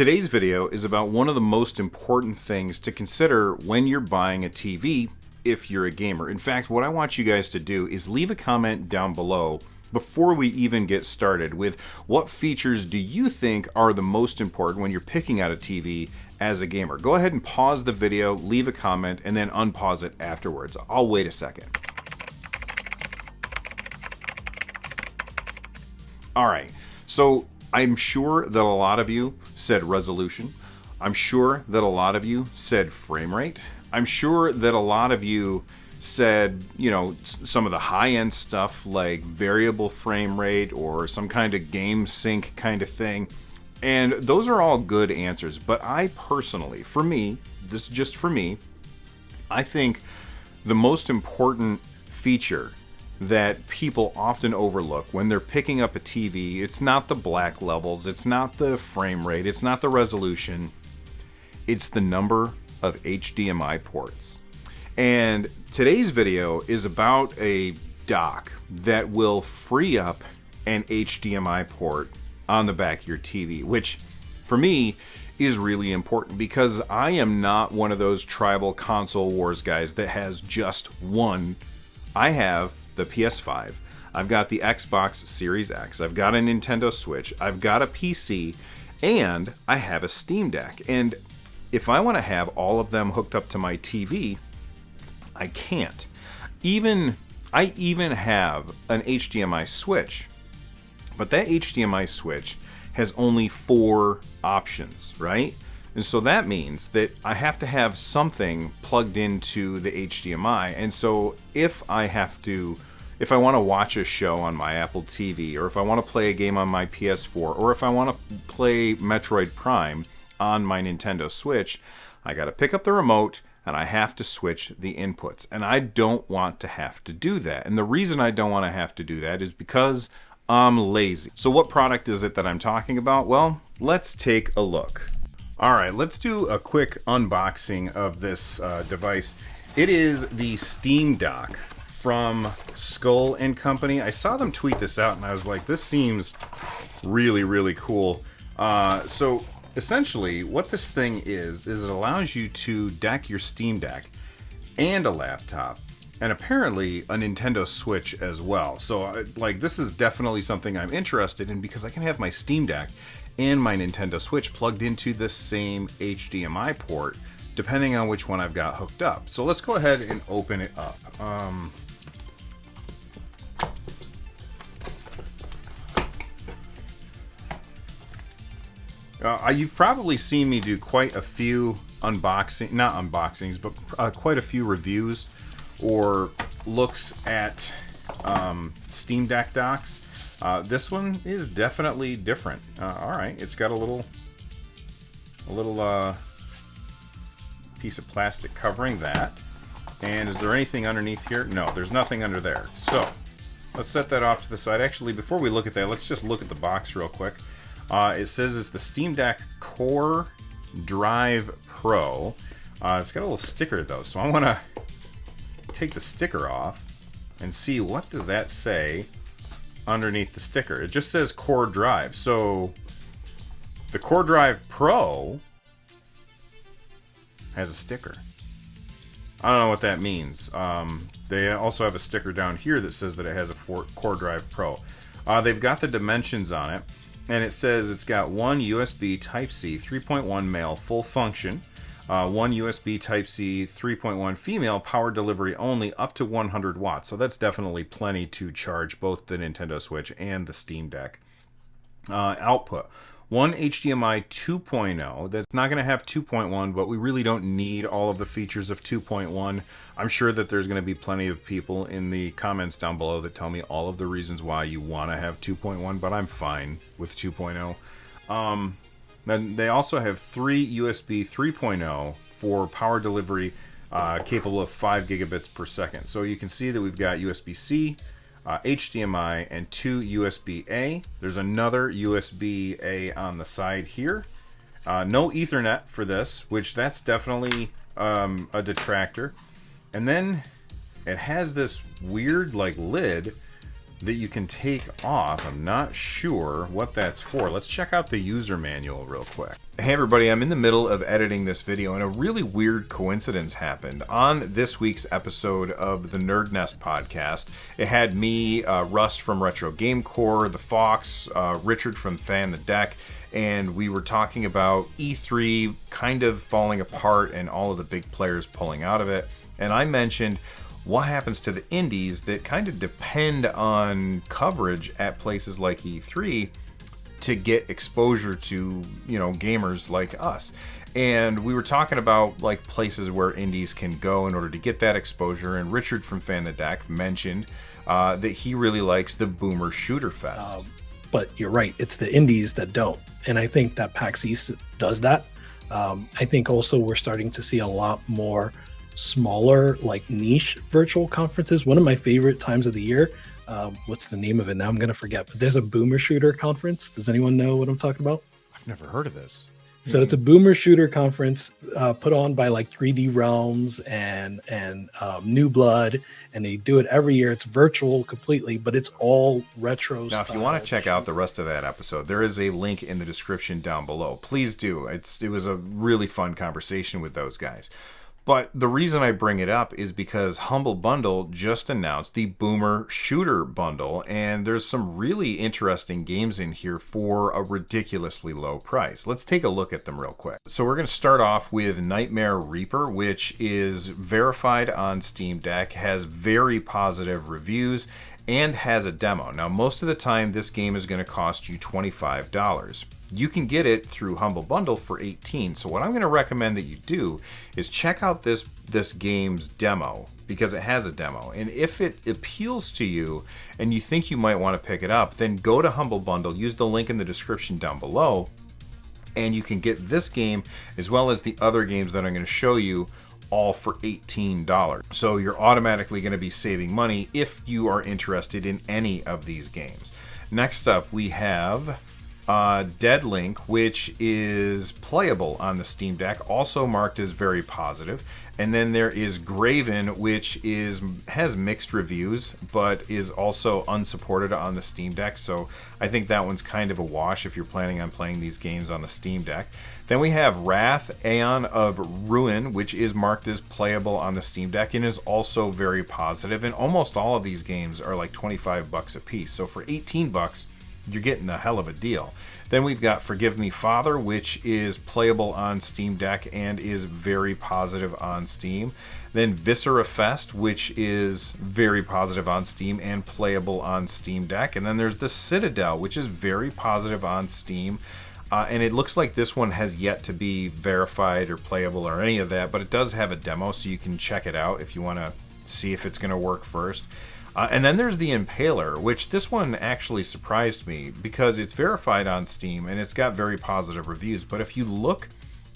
Today's video is about one of the most important things to consider when you're buying a TV if you're a gamer. In fact, what I want you guys to do is leave a comment down below before we even get started with what features do you think are the most important when you're picking out a TV as a gamer. Go ahead and pause the video, leave a comment, and then unpause it afterwards. I'll wait a second. All right, so I'm sure that a lot of you said resolution. I'm sure that a lot of you said frame rate. I'm sure that a lot of you said, you know, some of the high-end stuff like variable frame rate or some kind of game sync kind of thing. And those are all good answers. But I personally, for me, this is just for me, I think the most important feature that people often overlook when they're picking up a TV, it's not the black levels, it's not the frame rate, it's not the resolution, it's the number of HDMI ports. And today's video is about a dock that will free up an HDMI port on the back of your TV, which for me is really important because I am not one of those tribal console wars guys that has just one. I have the PS5, I've got the Xbox Series X, I've got a Nintendo Switch, I've got a PC, and I have a Steam Deck. And if I want to have all of them hooked up to my TV, I can't. I even have an HDMI switch, but that HDMI switch has only 4 options, right? And so that means that I have to have something plugged into the HDMI. And so if I want to watch a show on my Apple TV, or if I want to play a game on my PS4, or if I want to play Metroid Prime on my Nintendo Switch, I got to pick up the remote and I have to switch the inputs. And I don't want to have to do that. And the reason I don't want to have to do that is because I'm lazy. So what product is it that I'm talking about? Well, let's take a look. All right, let's do a quick unboxing of this device. It is the Steam Dock from Skull and Company. I saw them tweet this out and I was like, this seems really, really cool. So essentially what this thing is it allows you to deck your Steam Deck and a laptop and apparently a Nintendo Switch as well. So like, this is definitely something I'm interested in because I can have my Steam Deck and my Nintendo Switch plugged into the same HDMI port depending on which one I've got hooked up. So let's go ahead and open it up. You've probably seen me do quite a few not unboxings, but quite a few reviews or looks at Steam Deck docks. This one is definitely different. All right, it's got a little piece of plastic covering that. And is there anything underneath here? No, there's nothing under there. So let's set that off to the side. Actually, before we look at that, let's just look at the box real quick. It says it's the Steam Deck Core Drive Pro. It's got a little sticker though, so I want to take the sticker off and see what does that say underneath the sticker. It just says Core Drive. So the Core Drive Pro has a sticker. I don't know what that means. They also have a sticker down here that says that it has a Core Drive Pro. They've got the dimensions on it, and it says it's got one USB Type-C 3.1 male full function, one USB Type-C 3.1 female power delivery only up to 100 watts. So that's definitely plenty to charge both the Nintendo Switch and the Steam Deck. Output. One HDMI 2.0. That's not going to have 2.1, but we really don't need all of the features of 2.1. I'm sure that there's going to be plenty of people in the comments down below that tell me all of the reasons why you want to have 2.1, but I'm fine with 2.0. Then they also have 3 USB 3.0 for power delivery capable of 5 gigabits per second. So you can see that we've got USB-C, HDMI, and 2 USB-A. There's another USB-A on the side here. No Ethernet for this, which that's definitely a detractor. And then it has this weird like lid that you can take off. I'm not sure what that's for. Let's check out the user manual real quick. Hey everybody, I'm in the middle of editing this video and a really weird coincidence happened. On this week's episode of the NerdNest podcast, it had me, Russ from Retro Game Core, the Fox, Richard from Fan the Deck, and we were talking about E3 kind of falling apart and all of the big players pulling out of it. And I mentioned what happens to the indies that kind of depend on coverage at places like E3 to get exposure to, gamers like us. And we were talking about like places where indies can go in order to get that exposure. And Richard from Fan the Deck mentioned that he really likes the Boomer Shooter Fest. But you're right, it's the indies that don't. And I think that PAX East does that. I think also we're starting to see a lot more smaller, like niche virtual conferences. One of my favorite times of the year, what's the name of it now? I'm gonna forget, but there's a Boomer Shooter conference. Does anyone know what I'm talking about? I've never heard of this. So it's a Boomer Shooter conference put on by like 3D Realms and New Blood, and they do it every year. It's virtual completely, but it's all retro. Now, if you want to check out the rest of that episode, there is a link in the description down below. Please do. It was a really fun conversation with those guys. But the reason I bring it up is because Humble Bundle just announced the Boomer Shooter Bundle, and there's some really interesting games in here for a ridiculously low price. Let's take a look at them real quick. So we're going to start off with Nightmare Reaper, which is verified on Steam Deck, has very positive reviews, and has a demo. Now, most of the time, this game is going to cost you $25. You can get it through Humble Bundle for $18. So what I'm going to recommend that you do is check out this game's demo, because it has a demo. And if it appeals to you and you think you might want to pick it up, then go to Humble Bundle, use the link in the description down below, and you can get this game as well as the other games that I'm going to show you all for $18. So you're automatically going to be saving money if you are interested in any of these games. Next up, we have Dead Link, which is playable on the Steam Deck, also marked as very positive. And then there is Graven, which has mixed reviews, but is also unsupported on the Steam Deck. So I think that one's kind of a wash if you're planning on playing these games on the Steam Deck. Then we have Wrath, Aeon of Ruin, which is marked as playable on the Steam Deck and is also very positive. And almost all of these games are like $25 a piece. So for $18, you're getting a hell of a deal. Then we've got Forgive Me Father, which is playable on Steam Deck and is very positive on Steam. Then Viscera Fest, which is very positive on Steam and playable on Steam Deck. And then there's The Citadel, which is very positive on Steam. And it looks like this one has yet to be verified or playable or any of that, but it does have a demo, so you can check it out if you want to see if it's going to work first. And then there's the Impaler, which this one actually surprised me because it's verified on Steam and it's got very positive reviews. But if you look,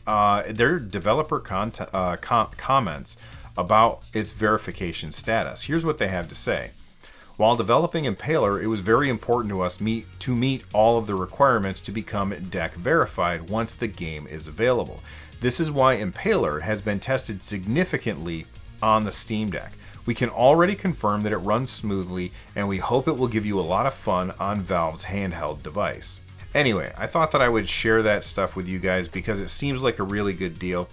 their developer comments about its verification status, here's what they have to say. While developing Impaler, it was very important to us to meet all of the requirements to become deck verified once the game is available. This is why Impaler has been tested significantly on the Steam Deck. We can already confirm that it runs smoothly, and we hope it will give you a lot of fun on Valve's handheld device. Anyway, I thought that I would share that stuff with you guys because it seems like a really good deal.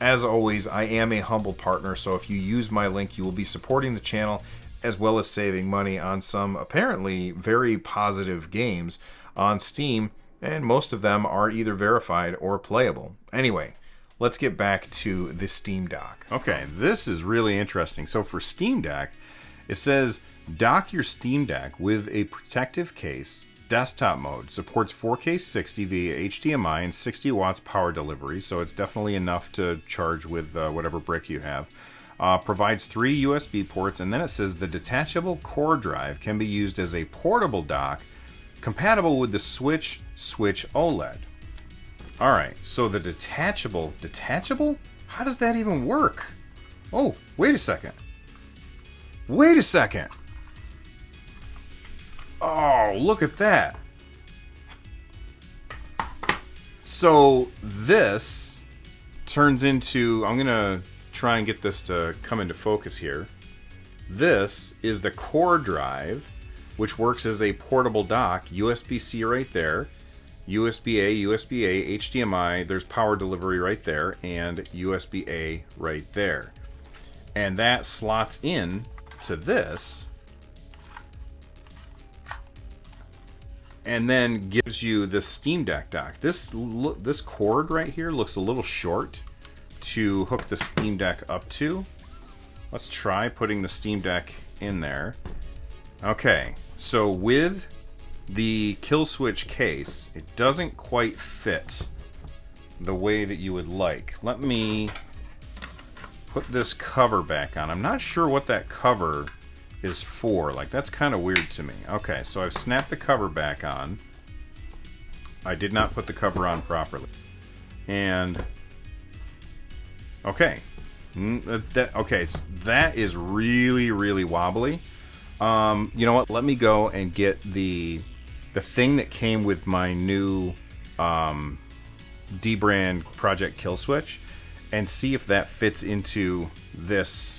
As always, I am a humble partner, so if you use my link, you will be supporting the channel as well as saving money on some apparently very positive games on Steam, and most of them are either verified or playable. Anyway, let's get back to the Steam Dock. Okay, this is really interesting. So for Steam Deck, it says dock your Steam Deck with a protective case, desktop mode, supports 4K 60 via HDMI and 60 watts power delivery, so it's definitely enough to charge with whatever brick you have. Provides 3 USB ports, and then it says the detachable core drive can be used as a portable dock compatible with the Switch OLED. Alright, so the detachable? How does that even work? Oh, wait a second. Oh, look at that. So this turns into, I'm gonna try and get this to come into focus here. This is the core drive which works as a portable dock. USB-C right there, USB-A, USB-A, HDMI, there's power delivery right there, and USB-A right there. And that slots in to this, and then gives you the Steam Deck dock. This cord right here looks a little short to hook the Steam Deck up to. Let's try putting the Steam Deck in there. Okay, so with the kill switch case, it doesn't quite fit the way that you would like. Let me put this cover back on. I'm not sure what that cover is for. Like, that's kind of weird to me. Okay, so I've snapped the cover back on. I did not put the cover on properly. And okay. Okay, so that is really, really wobbly. You know what? Let me go and get the thing that came with my new D-brand Project Kill Switch and see if that fits into this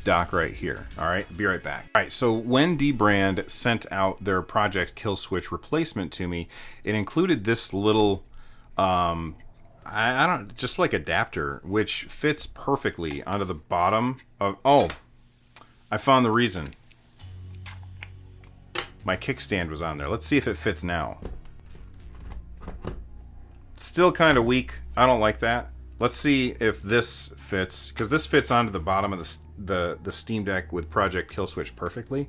dock right here. All right, be right back. All right, so when D-brand sent out their Project Kill Switch replacement to me, it included this little I don't, just like adapter, which fits perfectly onto the bottom of, oh, I found the reason. My kickstand was on there. Let's see if it fits now. Still kind of weak. I don't like that. Let's see if this fits, because this fits onto the bottom of the Steam Deck with Project Kill Switch perfectly.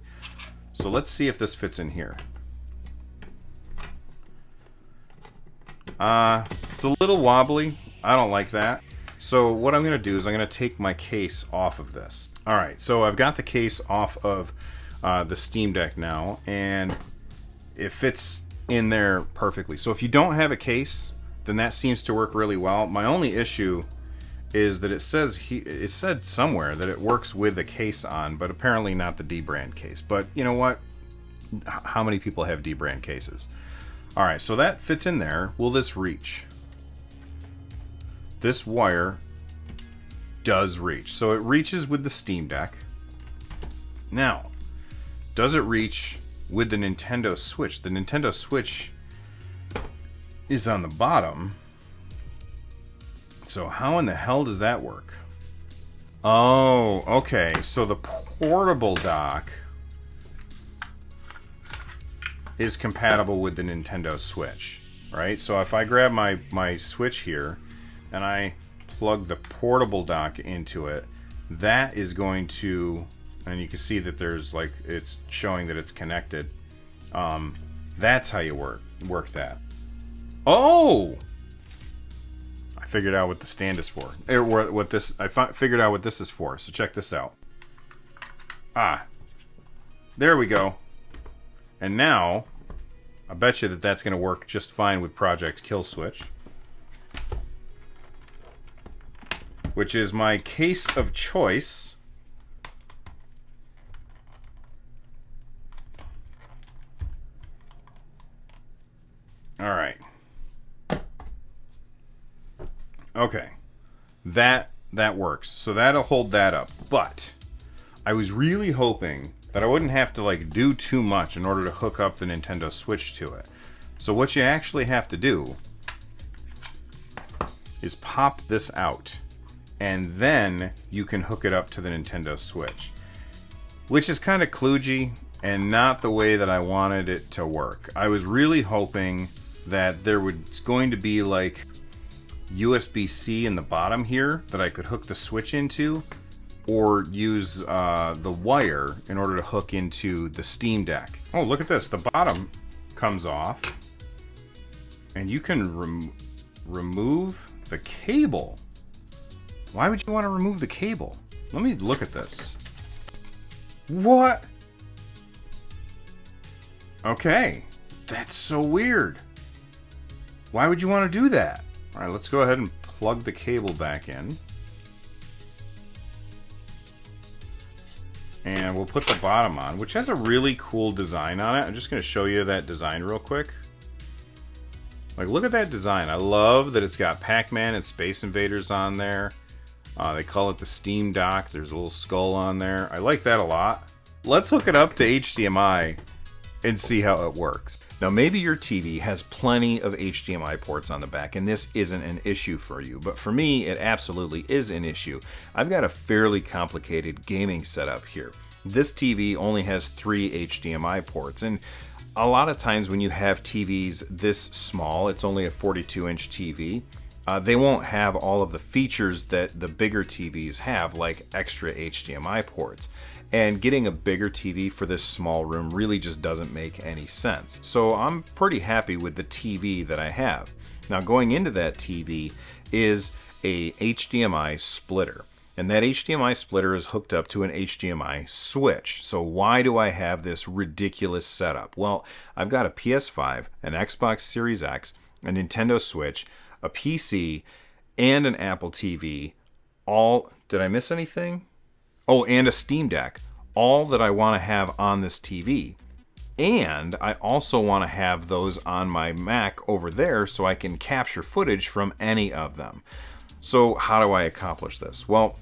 So let's see if this fits in here. It's a little wobbly. I don't like that. So what I'm going to do is I'm going to take my case off of this. All right, so I've got the case off of the Steam Deck now, and it fits in there perfectly. So if you don't have a case, then that seems to work really well. My only issue is that it said somewhere that it works with the case on, but apparently not the D-brand case. But you know what? How many people have D-brand cases? All right, so that fits in there. Will this reach? This wire does reach. So it reaches with the Steam Deck. Now, does it reach with the Nintendo Switch? The Nintendo Switch is on the bottom. So how in the hell does that work? Oh, okay. So the portable dock is compatible with the Nintendo Switch, right? So if I grab my Switch here and I plug the portable dock into it, that is going to, and you can see that there's like, it's showing that it's connected. That's how you work that. Oh! I figured out what the stand is for. Or what this, figured out what this is for. So check this out. Ah, there we go. And now, I bet you that that's going to work just fine with Project Kill Switch, which is my case of choice. All right. Okay. That works. So that'll hold that up. But I was really hoping that I wouldn't have to like do too much in order to hook up the Nintendo Switch to it. So what you actually have to do is pop this out, and then you can hook it up to the Nintendo Switch, which is kind of kludgy and not the way that I wanted it to work. I was really hoping that there was going to be like USB-C in the bottom here that I could hook the Switch into, or use the wire in order to hook into the Steam Deck. Oh, look at this. The bottom comes off, and you can remove the cable. Why would you want to remove the cable? Let me look at this. What? Okay. That's so weird. Why would you want to do that? All right, let's go ahead and plug the cable back in. And we'll put the bottom on, which has a really cool design on it. I'm just going to show you that design real quick. Like, look at that design. I love that it's got Pac-Man and Space Invaders on there. They call it the Steam Dock. There's a little skull on there. I like that a lot. let's hook it up to HDMI and see how it works. Now, maybe your TV has plenty of HDMI ports on the back, and this isn't an issue for you, but for me, it absolutely is an issue. I've got a fairly complicated gaming setup here. This TV only has 3 HDMI ports, and a lot of times when you have TVs this small, it's only a 42-inch TV, they won't have all of the features that the bigger TVs have, like extra HDMI ports. And getting a bigger TV for this small room really just doesn't make any sense. So I'm pretty happy with the TV that I have. Now, going into that TV is a HDMI splitter. And that HDMI splitter is hooked up to an HDMI switch. So why do I have this ridiculous setup? Well, I've got a PS5, an Xbox Series X, a Nintendo Switch, a PC, and an Apple TV. All, did I miss anything? Oh, and a Steam Deck. All that I want to have on this TV. And I also want to have those on my Mac over there so I can capture footage from any of them. So how do I accomplish this? Well,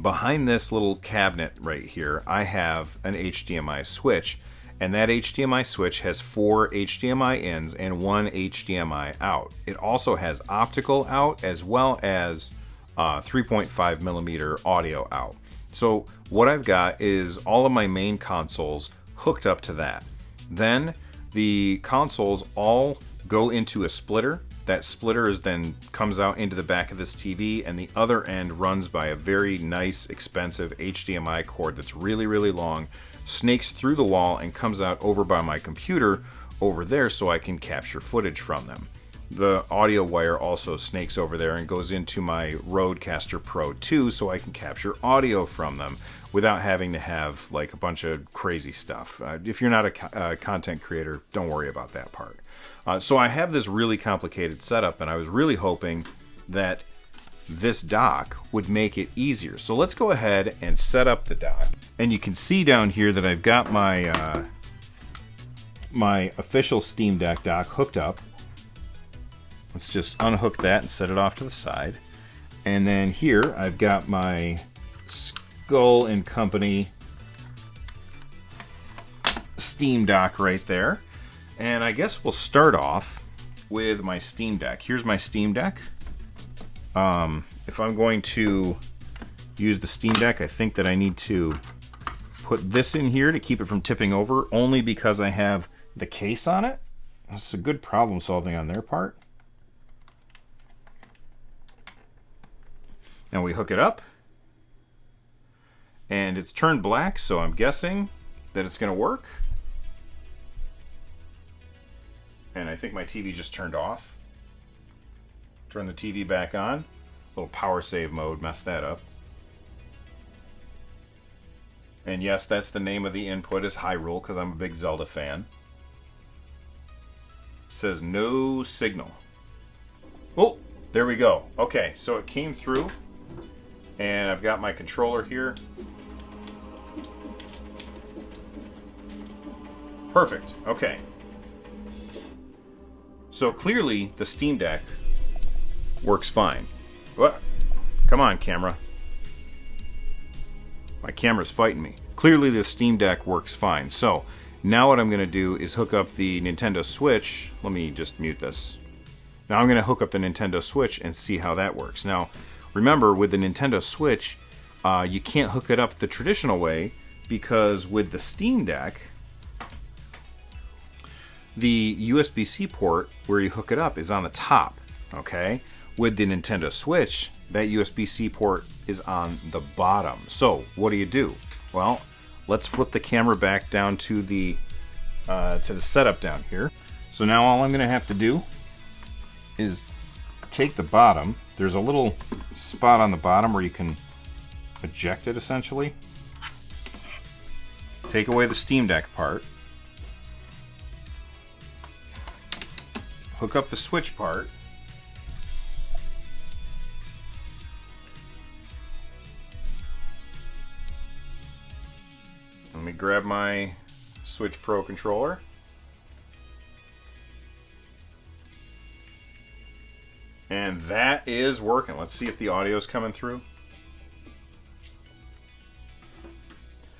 behind this little cabinet right here, I have an HDMI switch. And that HDMI switch has 4 HDMI ins and 1 HDMI out. It also has optical out as well as 3.5 millimeter audio out. So what I've got is all of my main consoles hooked up to that. Then the consoles all go into a splitter. That splitter is then comes out into the back of this TV, and the other end runs by a very nice, expensive HDMI cord that's really, really long, snakes through the wall and comes out over by my computer over there so I can capture footage from them. The audio wire also snakes over there and goes into my Rodecaster Pro 2 so I can capture audio from them without having to have like a bunch of crazy stuff. If you're not a content creator, don't worry about that part. So I have this really complicated setup, and I was really hoping that this dock would make it easier. So let's go ahead and set up the dock. And you can see down here that I've got my my official Steam Deck dock hooked up. Let's just unhook that and set it off to the side. And then here I've got my Skull and Company Steam Dock right there. And I guess we'll start off with my Steam Deck. Here's my Steam Deck. If I'm going to use the Steam Deck, I think that I need to put this in here to keep it from tipping over, only because I have the case on it. It's a good problem solving on their part. Now we hook it up, and it's turned black, so I'm guessing that it's going to work. And I think my TV just turned off. Turn the TV back on. Little power save mode messed that up. And yes, that's the name of the input, is Hyrule, because I'm a big Zelda fan. It says no signal. Oh, there we go. Okay, so it came through. And I've got my controller here. Perfect. Okay. So clearly the Steam Deck works fine. What? Come on, camera. My camera's fighting me. Clearly the Steam Deck works fine. So now what I'm going to do is hook up the Nintendo Switch. Let me just mute this. Now I'm going to hook up the Nintendo Switch and see how that works. Now, remember, with the Nintendo Switch, you can't hook it up the traditional way, because with the Steam Deck, the USB-C port where you hook it up is on the top, okay? With the Nintendo Switch, that USB-C port is on the bottom. So what do? Well, let's flip the camera back down to the setup down here. So now all I'm going to have to do is take the bottom. There's a little spot on the bottom where you can eject it, essentially. Take away the Steam Deck part. Hook up the Switch part. Let me grab my Switch Pro controller. And that is working. Let's see if the audio is coming through.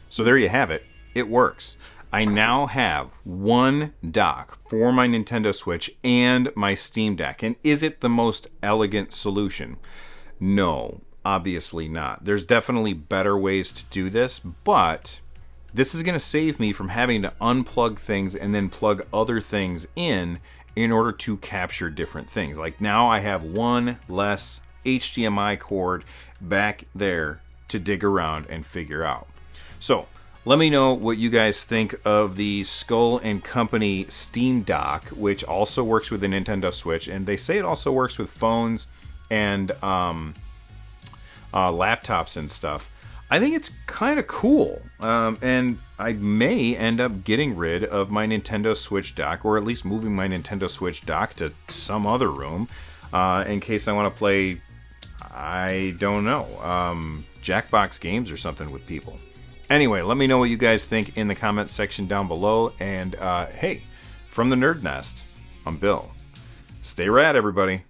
So there you have it. It works. I now have one dock for my Nintendo Switch and my Steam Deck. And is it the most elegant solution? No, obviously not. There's definitely better ways to do this, but this is going to save me from having to unplug things and then plug other things in order to capture different things. Like now I have one less HDMI cord back there to dig around and figure out. So let me know what you guys think of the Skull and Company Steam Dock, which also works with the Nintendo Switch, and they say it also works with phones and laptops and stuff. I think it's kind of cool, and I may end up getting rid of my Nintendo Switch dock, or at least moving my Nintendo Switch dock to some other room, in case I want to play, I don't know, Jackbox games or something with people. Anyway, let me know what you guys think in the comments section down below. And hey, from the Nerd Nest, I'm Bill. Stay rad, everybody.